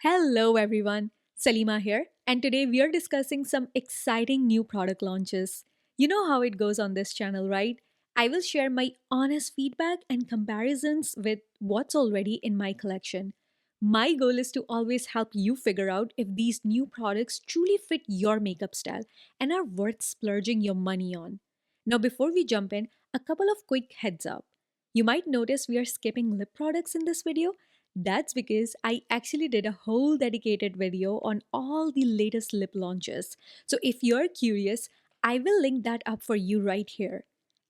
Hello everyone, Salima here, and today we are discussing some exciting new product launches. You know how it goes on this channel, right? I will share my honest feedback and comparisons with what's already in my collection. My goal is to always help you figure out if these new products truly fit your makeup style and are worth splurging your money on. Now, before we jump in, a couple of quick heads up. You might notice we are skipping lip products in this video. That's because I actually did a whole dedicated video on all the latest lip launches. So if you're curious, I will link that up for you right here.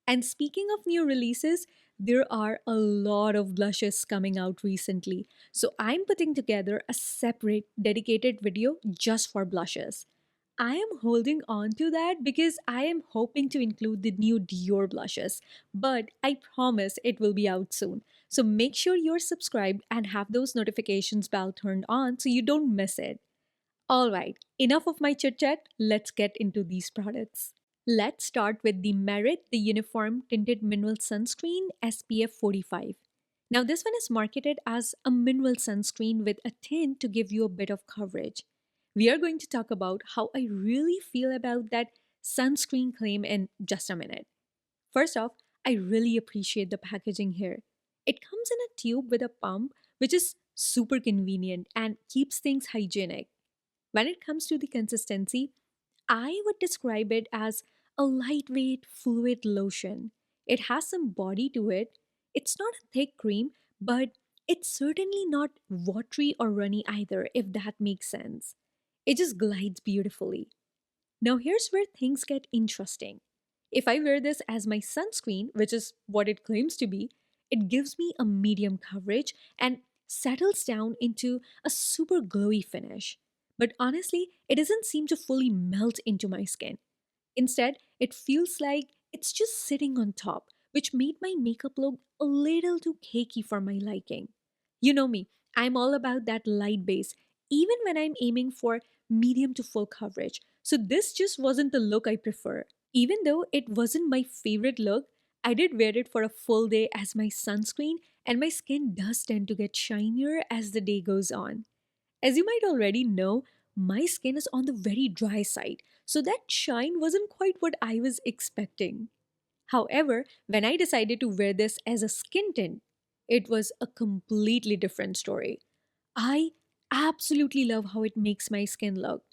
And speaking of new releases, there are a lot of blushes coming out recently. So I'm putting together a separate dedicated video just for blushes. I am holding on to that because I am hoping to include the new Dior blushes, but I promise it will be out soon. So make sure you're subscribed and have those notifications bell turned on so you don't miss it. All right, enough of my chit chat. Let's get into these products. Let's start with the Merit, the Uniform Tinted Mineral Sunscreen SPF 45. Now, this one is marketed as a mineral sunscreen with a tint to give you a bit of coverage. We are going to talk about how I really feel about that sunscreen claim in just a minute. First off, I really appreciate the packaging here. It comes in a tube with a pump, which is super convenient and keeps things hygienic. When it comes to the consistency, I would describe it as a lightweight fluid lotion. It has some body to it. It's not a thick cream, but it's certainly not watery or runny either, if that makes sense. It just glides beautifully. Now, here's where things get interesting. If I wear this as my sunscreen, which is what it claims to be, it gives me a medium coverage and settles down into a super glowy finish. But honestly, it doesn't seem to fully melt into my skin. Instead, it feels like it's just sitting on top, which made my makeup look a little too cakey for my liking. You know me, I'm all about that light base, even when I'm aiming for medium to full coverage. So this just wasn't the look I prefer. Even though it wasn't my favorite look, I did wear it for a full day as my sunscreen, and my skin does tend to get shinier as the day goes on. As you might already know, my skin is on the very dry side, so that shine wasn't quite what I was expecting. However, when I decided to wear this as a skin tint, it was a completely different story. I absolutely love how it makes my skin look.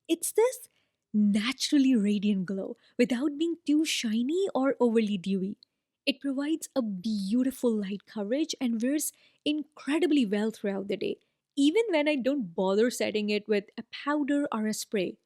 It's this naturally radiant glow without being too shiny or overly dewy. It provides a beautiful light coverage and wears incredibly well throughout the day, even when I don't bother setting it with a powder or a spray.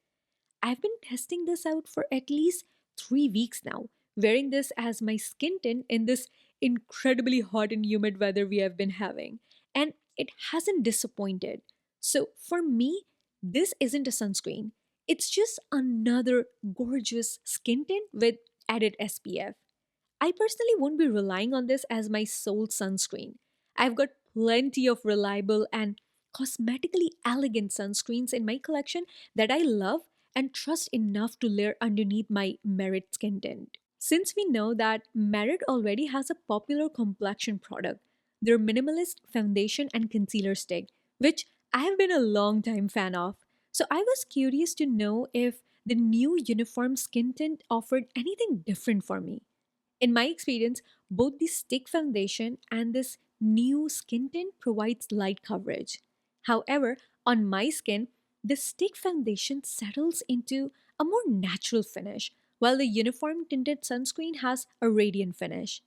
I've been testing this out for at least 3 weeks now, wearing this as my skin tint in this incredibly hot and humid weather we have been having, and it hasn't disappointed. So for me, this isn't a sunscreen. It's just another gorgeous skin tint with added SPF. I personally won't be relying on this as my sole sunscreen. I've got plenty of reliable and cosmetically elegant sunscreens in my collection that I love and trust enough to layer underneath my Merit Skin Tint. Since we know that Merit already has a popular complexion product, their Minimalist foundation and concealer stick, which I have been a long time fan of. So I was curious to know if the new uniform skin tint offered anything different for me. In my experience, both the stick foundation and this new skin tint provides light coverage. However, on my skin, the stick foundation settles into a more natural finish, while the uniform tinted sunscreen has a radiant finish.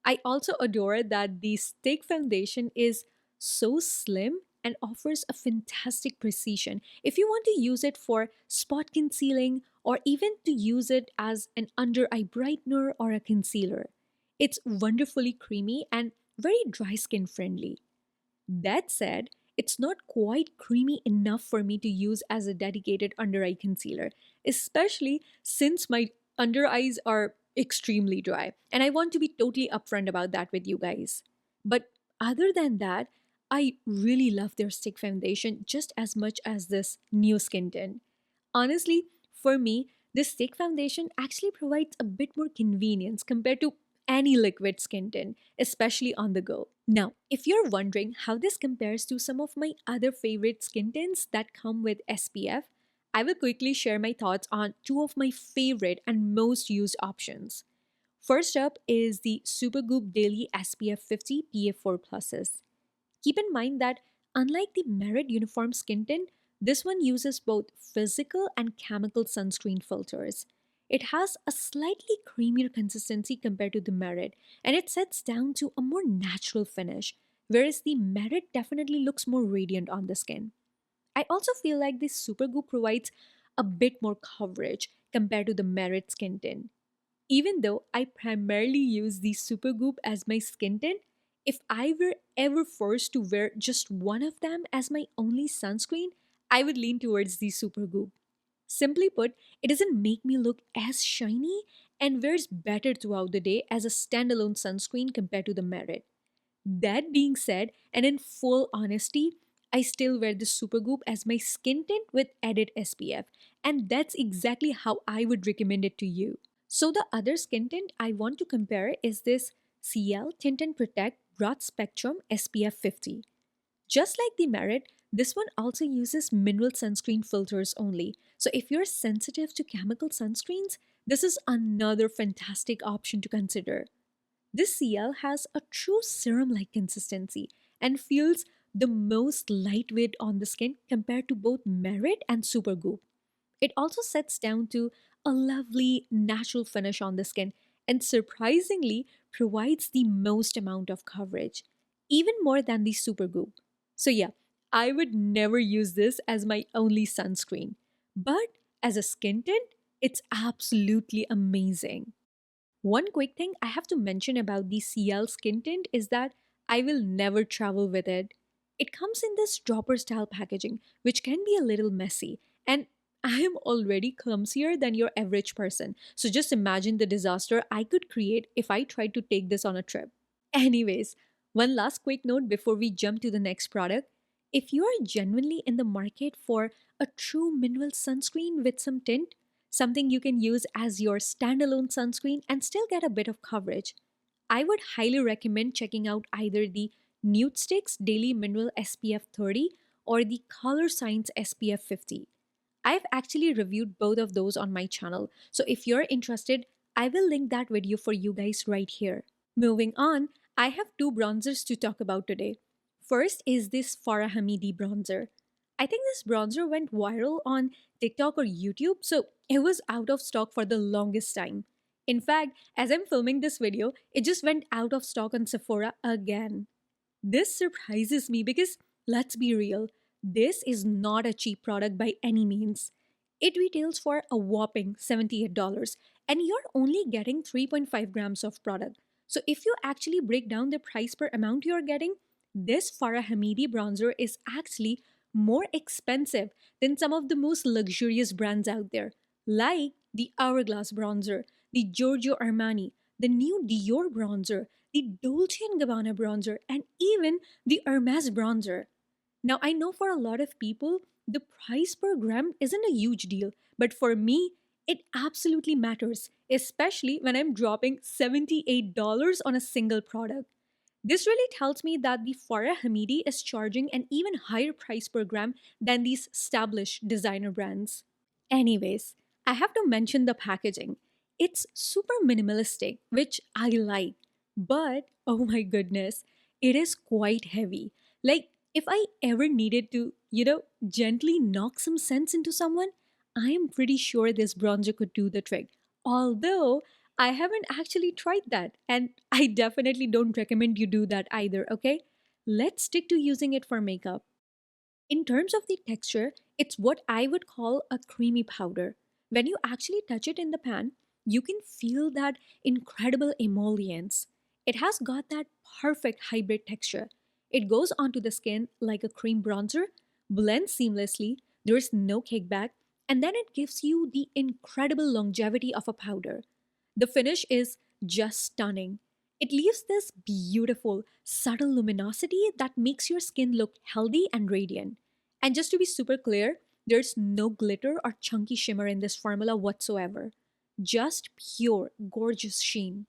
I also adore that the stick foundation is so slim and offers a fantastic precision if you want to use it for spot concealing or even to use it as an under eye brightener or a concealer. It's wonderfully creamy and very dry skin friendly. That said, it's not quite creamy enough for me to use as a dedicated under eye concealer, especially since my under eyes are extremely dry. And I want to be totally upfront about that with you guys. But other than that, I really love their stick foundation just as much as this new skin tint. Honestly, for me, this stick foundation actually provides a bit more convenience compared to any liquid skin tint, especially on the go. Now, if you're wondering how this compares to some of my other favorite skin tints that come with SPF, I will quickly share my thoughts on two of my favorite and most used options. First up is the Supergoop Daily SPF 50 PA4 Pluses. Keep in mind that unlike the Merit Uniform Skin Tint, this one uses both physical and chemical sunscreen filters. It has a slightly creamier consistency compared to the Merit, and it sets down to a more natural finish, whereas the Merit definitely looks more radiant on the skin. I also feel like this Supergoop provides a bit more coverage compared to the Merit Skin Tint. Even though I primarily use the Supergoop as my skin tint, if I were ever forced to wear just one of them as my only sunscreen, I would lean towards the Supergoop. Simply put, it doesn't make me look as shiny and wears better throughout the day as a standalone sunscreen compared to the Merit. That being said, and in full honesty, I still wear the Supergoop as my skin tint with added SPF, and that's exactly how I would recommend it to you. So the other skin tint I want to compare is this Ciele Tint Protect Broad Spectrum SPF 50. Just like the Merit, this one also uses mineral sunscreen filters only. So if you're sensitive to chemical sunscreens, this is another fantastic option to consider. This Ciele has a true serum-like consistency and feels the most lightweight on the skin compared to both Merit and Supergoop. It also sets down to a lovely natural finish on the skin and surprisingly provides the most amount of coverage, even more than the Supergoop. So, yeah, I would never use this as my only sunscreen, but as a skin tint, it's absolutely amazing. One quick thing I have to mention about the CL skin tint is that I will never travel with it. It comes in this dropper style packaging, which can be a little messy, and I am already clumsier than your average person. So just imagine the disaster I could create if I tried to take this on a trip. Anyways, one last quick note before we jump to the next product. If you are genuinely in the market for a true mineral sunscreen with some tint, something you can use as your standalone sunscreen and still get a bit of coverage, I would highly recommend checking out either the Nude Sticks Daily Mineral SPF 30 or the Color Science SPF 50. I've actually reviewed both of those on my channel, so if you're interested, I will link that video for you guys right here. Moving on, I have two bronzers to talk about today. First is this Fara Homidi Bronzer. I think this bronzer went viral on TikTok or YouTube, so it was out of stock for the longest time. In fact, as I'm filming this video, it just went out of stock on Sephora again. This surprises me because, let's be real, this is not a cheap product by any means. It retails for a whopping $78, and you're only getting 3.5 grams of product. So, if you actually break down the price per amount you're getting, this Farah Hamidi bronzer is actually more expensive than some of the most luxurious brands out there, like the Hourglass bronzer, the Giorgio Armani, the new Dior bronzer, the Dolce& and Gabbana bronzer, and even the Hermes bronzer. Now, I know for a lot of people, the price per gram isn't a huge deal, but for me, it absolutely matters, especially when I'm dropping $78 on a single product. This really tells me that the Farah Hamidi is charging an even higher price per gram than these established designer brands. Anyways, I have to mention the packaging. It's super minimalistic, which I like. But, oh my goodness, it is quite heavy. Like, if I ever needed to, gently knock some sense into someone, I am pretty sure this bronzer could do the trick. Although, I haven't actually tried that, and I definitely don't recommend you do that either, okay? Let's stick to using it for makeup. In terms of the texture, it's what I would call a creamy powder. When you actually touch it in the pan, you can feel that incredible emollients. It has got that perfect hybrid texture. It goes onto the skin like a cream bronzer, blends seamlessly, there's no kickback, and then it gives you the incredible longevity of a powder. The finish is just stunning. It leaves this beautiful, subtle luminosity that makes your skin look healthy and radiant. And just to be super clear, there's no glitter or chunky shimmer in this formula whatsoever. Just pure, gorgeous sheen.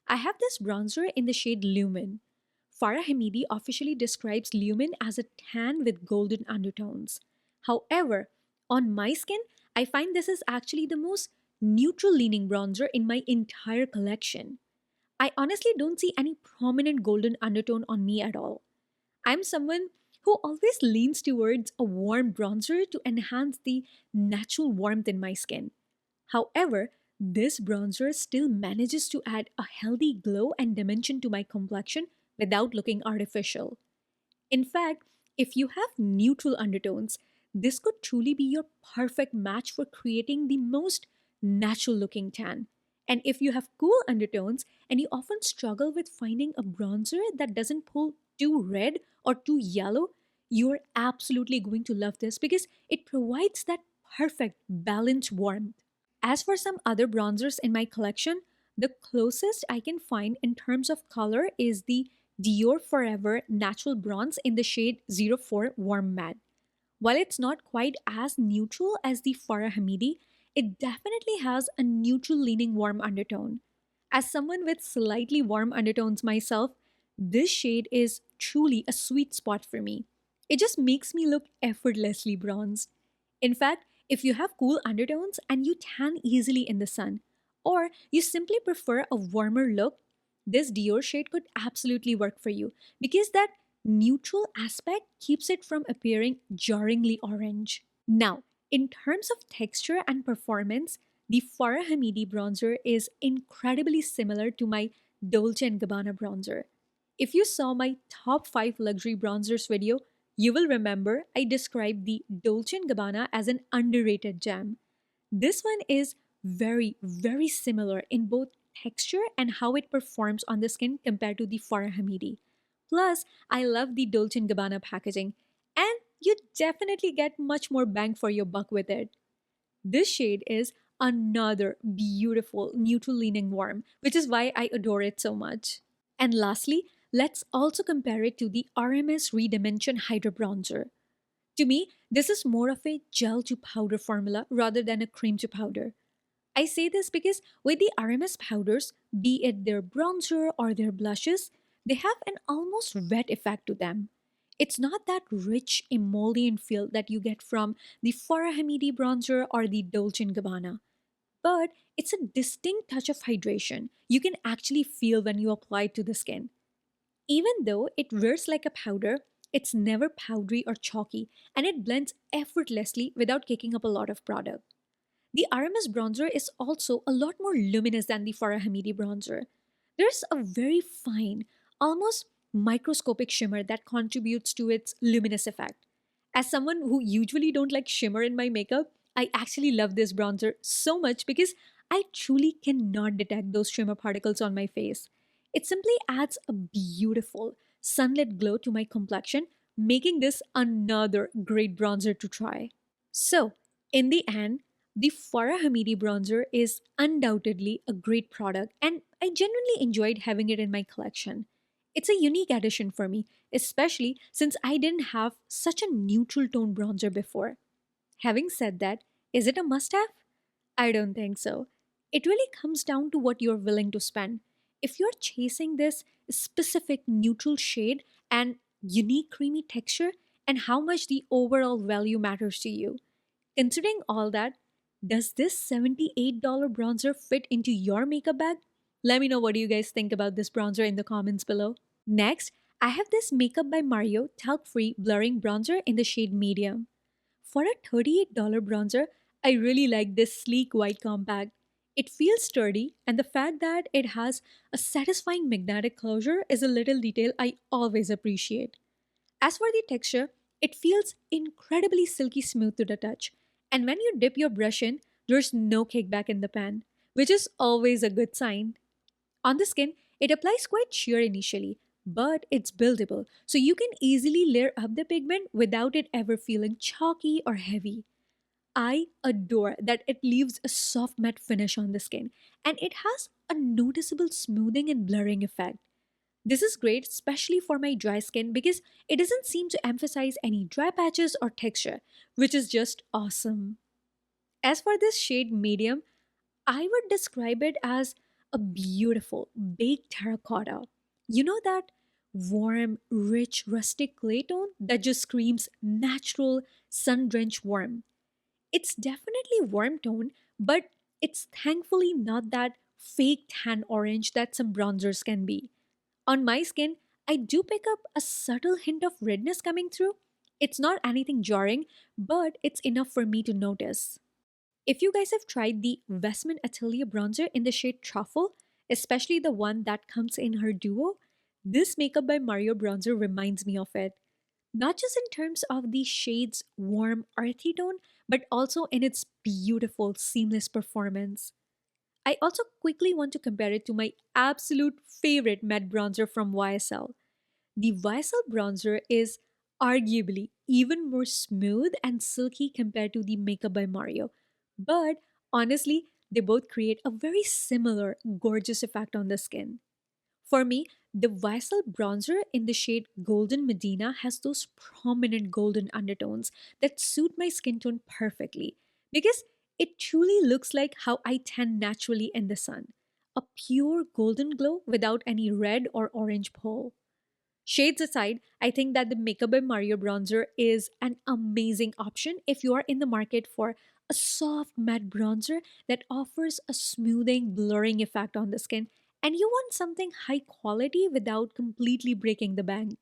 I have this bronzer in the shade Lumen. Farah Hamidi officially describes Lumen as a tan with golden undertones. However, on my skin, I find this is actually the most neutral leaning bronzer in my entire collection. I honestly don't see any prominent golden undertone on me at all. I'm someone who always leans towards a warm bronzer to enhance the natural warmth in my skin. However, this bronzer still manages to add a healthy glow and dimension to my complexion without looking artificial. In fact, if you have neutral undertones, this could truly be your perfect match for creating the most natural looking tan. And if you have cool undertones and you often struggle with finding a bronzer that doesn't pull too red or too yellow, you're absolutely going to love this because it provides that perfect balanced warmth. As for some other bronzers in my collection, the closest I can find in terms of color is the Dior Forever Natural Bronze in the shade 04 Warm Matte. While it's not quite as neutral as the Farah Hamidi, it definitely has a neutral leaning warm undertone. As someone with slightly warm undertones myself, this shade is truly a sweet spot for me. It just makes me look effortlessly bronzed. In fact, if you have cool undertones and you tan easily in the sun, or you simply prefer a warmer look, this Dior shade could absolutely work for you because that neutral aspect keeps it from appearing jarringly orange. Now, in terms of texture and performance, the Farah Hamidi bronzer is incredibly similar to my Dolce & Gabbana bronzer. If you saw my top 5 luxury bronzers video, you will remember I described the Dolce & Gabbana as an underrated gem. This one is very similar in both texture and how it performs on the skin compared to the Farah Hamidi. Plus, I love the Dolce & Gabbana packaging, and you definitely get much more bang for your buck with it. This shade is another beautiful neutral leaning warm, which is why I adore it so much. And lastly, let's also compare it to the RMS Redimension Hydra Bronzer. To me, this is more of a gel to powder formula rather than a cream to powder. I say this because with the RMS powders, be it their bronzer or their blushes, they have an almost wet effect to them. It's not that rich emollient feel that you get from the Farah Hamidi bronzer or the Dolce & Gabbana. But it's a distinct touch of hydration you can actually feel when you apply it to the skin. Even though it wears like a powder, it's never powdery or chalky and it blends effortlessly without kicking up a lot of product. The RMS bronzer is also a lot more luminous than the Farah Hamidi bronzer. There's a very fine, almost microscopic shimmer that contributes to its luminous effect. As someone who usually don't like shimmer in my makeup, I actually love this bronzer so much because I truly cannot detect those shimmer particles on my face. It simply adds a beautiful, sunlit glow to my complexion, making this another great bronzer to try. So, in the end, the Farah Hamidi bronzer is undoubtedly a great product, and I genuinely enjoyed having it in my collection. It's a unique addition for me, especially since I didn't have such a neutral tone bronzer before. Having said that, is it a must have? I don't think so. It really comes down to what you're willing to spend. If you're chasing this specific neutral shade and unique creamy texture, and how much the overall value matters to you. Considering all that, does this $78 bronzer fit into your makeup bag? Let me know what you guys think about this bronzer in the comments below. Next, I have this Makeup by Mario Talc-Free Blurring Bronzer in the shade Medium. For a $38 bronzer, I really like this sleek white compact. It feels sturdy, and the fact that it has a satisfying magnetic closure is a little detail I always appreciate. As for the texture, it feels incredibly silky smooth to the touch, and when you dip your brush in, there's no kickback in the pan, which is always a good sign. On the skin, it applies quite sheer initially, but it's buildable, so you can easily layer up the pigment without it ever feeling chalky or heavy. I adore that it leaves a soft matte finish on the skin, and it has a noticeable smoothing and blurring effect. This is great, especially for my dry skin, because it doesn't seem to emphasize any dry patches or texture, which is just awesome. As for this shade Medium, I would describe it as a beautiful baked terracotta. You know that warm, rich, rustic clay tone that just screams natural, sun drenched warmth? It's definitely warm tone, but it's thankfully not that fake tan orange that some bronzers can be. On my skin, I do pick up a subtle hint of redness coming through. It's not anything jarring, but it's enough for me to notice. If you guys have tried the Westman Atelier bronzer in the shade Truffle, especially the one that comes in her duo, this Makeup by Mario bronzer reminds me of it. Not just in terms of the shade's warm, earthy tone, but also in its beautiful, seamless performance. I also quickly want to compare it to my absolute favorite matte bronzer from YSL. The YSL bronzer is arguably even more smooth and silky compared to the Makeup by Mario. But honestly, they both create a very similar, gorgeous effect on the skin. For me, the YSL bronzer in the shade Golden Medina has those prominent golden undertones that suit my skin tone perfectly because it truly looks like how I tan naturally in the sun. A pure golden glow without any red or orange pole. Shades aside, I think that the Makeup by Mario bronzer is an amazing option if you are in the market for a soft matte bronzer that offers a smoothing, blurring effect on the skin, and you want something high quality without completely breaking the bank.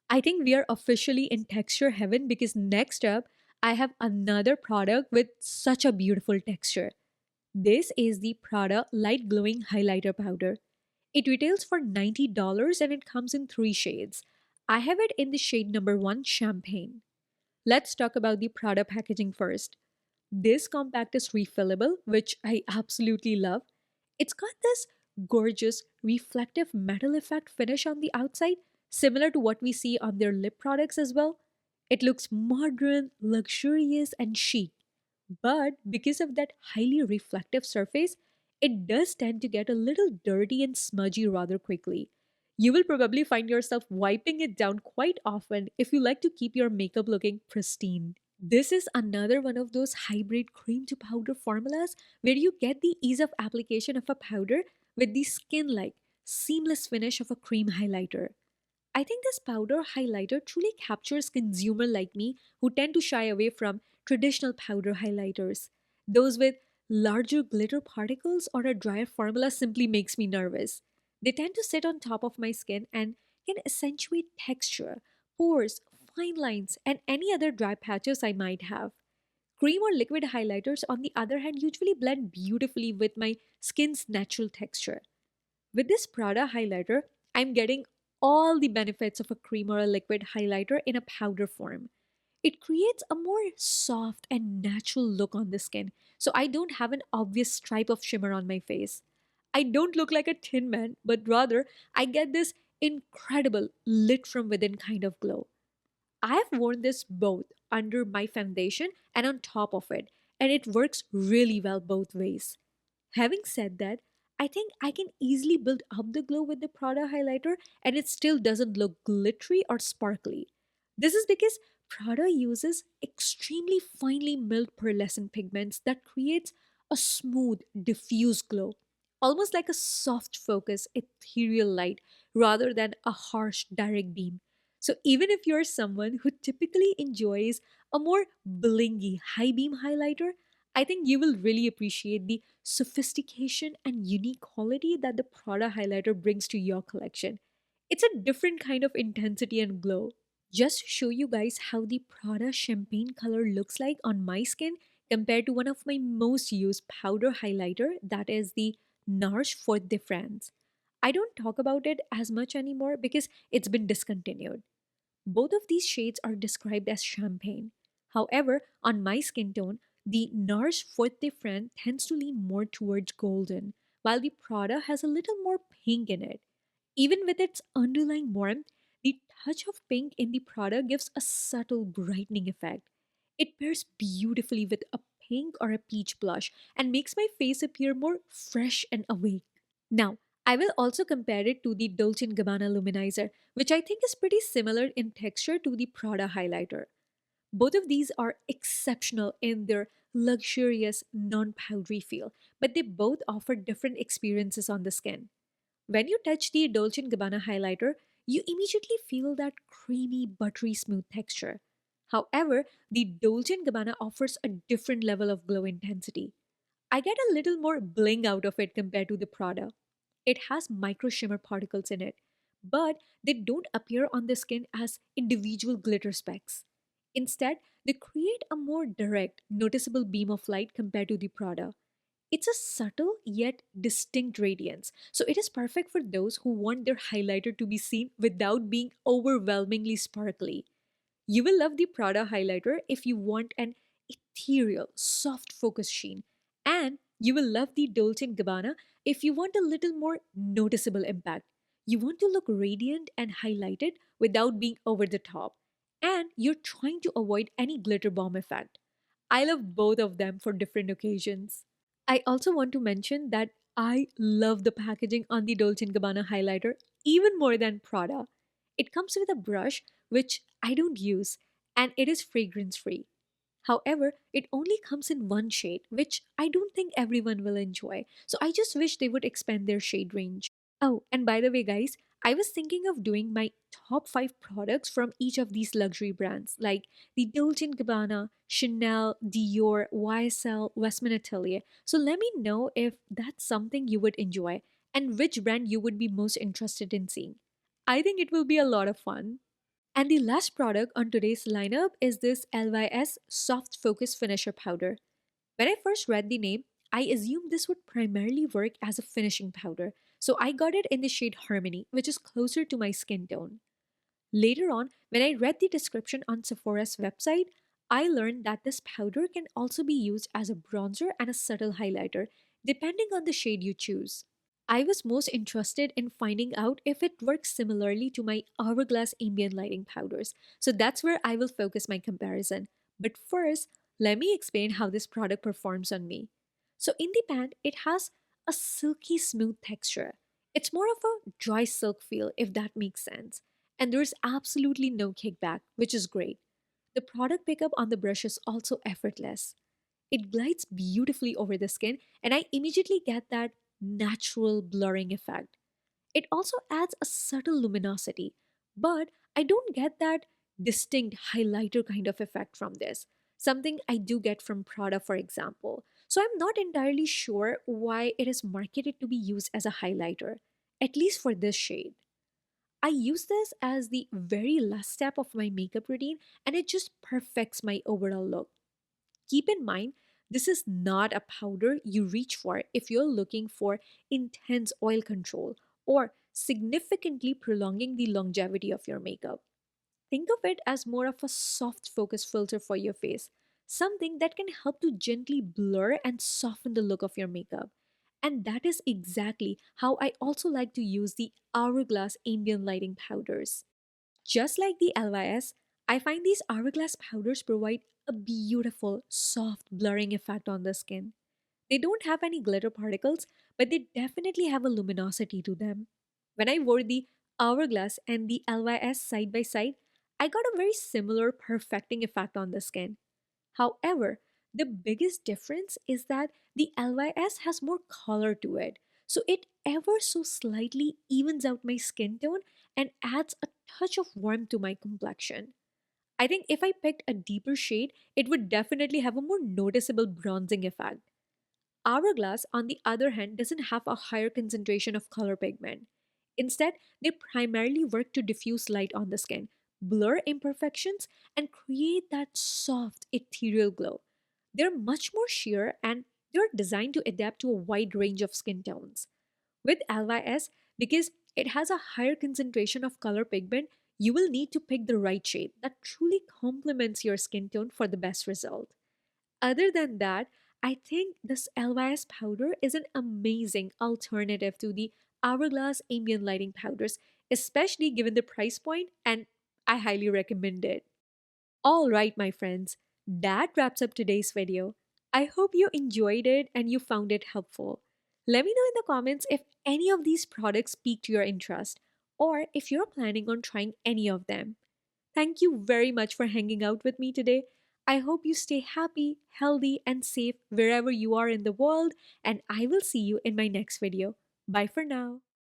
I think we are officially in texture heaven because next up, I have another product with such a beautiful texture. This is the Prada Light Glowing Highlighter Powder. It retails for $90 and it comes in three shades. I have it in the shade number 1 Champagne. Let's talk about the Prada packaging first. This compact is refillable, which I absolutely love. It's got this gorgeous reflective metal effect finish on the outside, similar to what we see on their lip products as well. It looks modern, luxurious, and chic. But because of that highly reflective surface, it does tend to get a little dirty and smudgy rather quickly. You will probably find yourself wiping it down quite often if you like to keep your makeup looking pristine. This is another one of those hybrid cream to powder formulas where you get the ease of application of a powder with the skin like, seamless finish of a cream highlighter. I think this powder highlighter truly captures consumer like me who tend to shy away from traditional powder highlighters. Those with larger glitter particles or a drier formula simply makes me nervous. They tend to sit on top of my skin and can accentuate texture, pores, fine lines, and any other dry patches I might have. Cream or liquid highlighters, on the other hand, usually blend beautifully with my skin's natural texture. With this Prada highlighter, I'm getting all the benefits of a cream or a liquid highlighter in a powder form. It creates a more soft and natural look on the skin, so I don't have an obvious stripe of shimmer on my face. I don't look like a tin man, but rather I get this incredible lit from within kind of glow. I have worn this both under my foundation and on top of it, and it works really well both ways. Having said that, I think I can easily build up the glow with the Prada highlighter and it still doesn't look glittery or sparkly. This is because Prada uses extremely finely milled pearlescent pigments that creates a smooth, diffuse glow, almost like a soft focus, ethereal light rather than a harsh, direct beam. So even if you're someone who typically enjoys a more blingy high beam highlighter, I think you will really appreciate the sophistication and unique quality that the Prada highlighter brings to your collection. It's a different kind of intensity and glow. Just to show you guys how the Prada champagne color looks like on my skin compared to one of my most used powder highlighter, that is the Nars Fort de France. I don't talk about it as much anymore because it's been discontinued. Both of these shades are described as champagne. However, on my skin tone, the Nars Fort de France tends to lean more towards golden, while the Prada has a little more pink in it. Even with its underlying warmth, the touch of pink in the Prada gives a subtle brightening effect. It pairs beautifully with a pink or a peach blush and makes my face appear more fresh and awake. Now, I will also compare it to the Dolce& Gabbana Luminizer, which I think is pretty similar in texture to the Prada highlighter. Both of these are exceptional in their luxurious, non powdery feel, but they both offer different experiences on the skin. When you touch the Dolce & Gabbana highlighter, you immediately feel that creamy, buttery smooth texture. However, the Dolce & Gabbana offers a different level of glow intensity. I get a little more bling out of it compared to the Prada. It has micro shimmer particles in it, but they don't appear on the skin as individual glitter specks. Instead, they create a more direct, noticeable beam of light compared to the Prada. It's a subtle yet distinct radiance, so it is perfect for those who want their highlighter to be seen without being overwhelmingly sparkly. You will love the Prada highlighter if you want an ethereal, soft focus sheen, and you will love the Dolce& Gabbana if you want a little more noticeable impact. You want to look radiant and highlighted without being over the top, and you're trying to avoid any glitter bomb effect. I love both of them for different occasions. I also want to mention that I love the packaging on the Dolce& Gabbana highlighter even more than Prada. It comes with a brush, which I don't use, and it is fragrance free. However, it only comes in one shade, which I don't think everyone will enjoy. So I just wish they would expand their shade range. Oh, and by the way, guys, I was thinking of doing my top 5 products from each of these luxury brands, like the Dolce& and Gabbana, Chanel, Dior, YSL, Westman Atelier. So let me know if that's something you would enjoy and which brand you would be most interested in seeing. I think it will be a lot of fun. And the last product on today's lineup is this LYS Soft Focus Finisher Powder. When I first read the name, I assumed this would primarily work as a finishing powder, so I got it in the shade Harmony, which is closer to my skin tone. Later on, when I read the description on Sephora's website, I learned that this powder can also be used as a bronzer and a subtle highlighter, depending on the shade you choose. I was most interested in finding out if it works similarly to my Hourglass ambient lighting powders, so that's where I will focus my comparison. But first, let me explain how this product performs on me. So, in the pan, it has a silky smooth texture. It's more of a dry silk feel, if that makes sense. And there's absolutely no kickback, which is great. The product pickup on the brush is also effortless. It glides beautifully over the skin, and I immediately get that natural blurring effect. It also adds a subtle luminosity, but I don't get that distinct highlighter kind of effect from this, something I do get from Prada, for example. So I'm not entirely sure why it is marketed to be used as a highlighter, at least for this shade. I use this as the very last step of my makeup routine, and it just perfects my overall look. Keep in mind, this is not a powder you reach for if you're looking for intense oil control or significantly prolonging the longevity of your makeup. Think of it as more of a soft focus filter for your face, something that can help to gently blur and soften the look of your makeup. And that is exactly how I also like to use the Hourglass ambient lighting powders. Just like the LYS, I find these hourglass powders provide a beautiful, soft, blurring effect on the skin. They don't have any glitter particles, but they definitely have a luminosity to them. When I wore the hourglass and the LYS side by side, I got a very similar perfecting effect on the skin. However, the biggest difference is that the LYS has more color to it, so it ever so slightly evens out my skin tone and adds a touch of warmth to my complexion. I think if I picked a deeper shade, it would definitely have a more noticeable bronzing effect. Hourglass, on the other hand, doesn't have a higher concentration of color pigment. Instead, they primarily work to diffuse light on the skin, blur imperfections, and create that soft, ethereal glow. They're much more sheer and they're designed to adapt to a wide range of skin tones. With LYS, because it has a higher concentration of color pigment, you will need to pick the right shade that truly complements your skin tone for the best result. Other than that, I think this LYS powder is an amazing alternative to the Hourglass ambient lighting powders, especially given the price point, and I highly recommend it. All right, my friends, that wraps up today's video. I hope you enjoyed it and you found it helpful. Let me know in the comments if any of these products piqued your interest or if you're planning on trying any of them. Thank you very much for hanging out with me today. I hope you stay happy, healthy, and safe wherever you are in the world, and I will see you in my next video. Bye for now.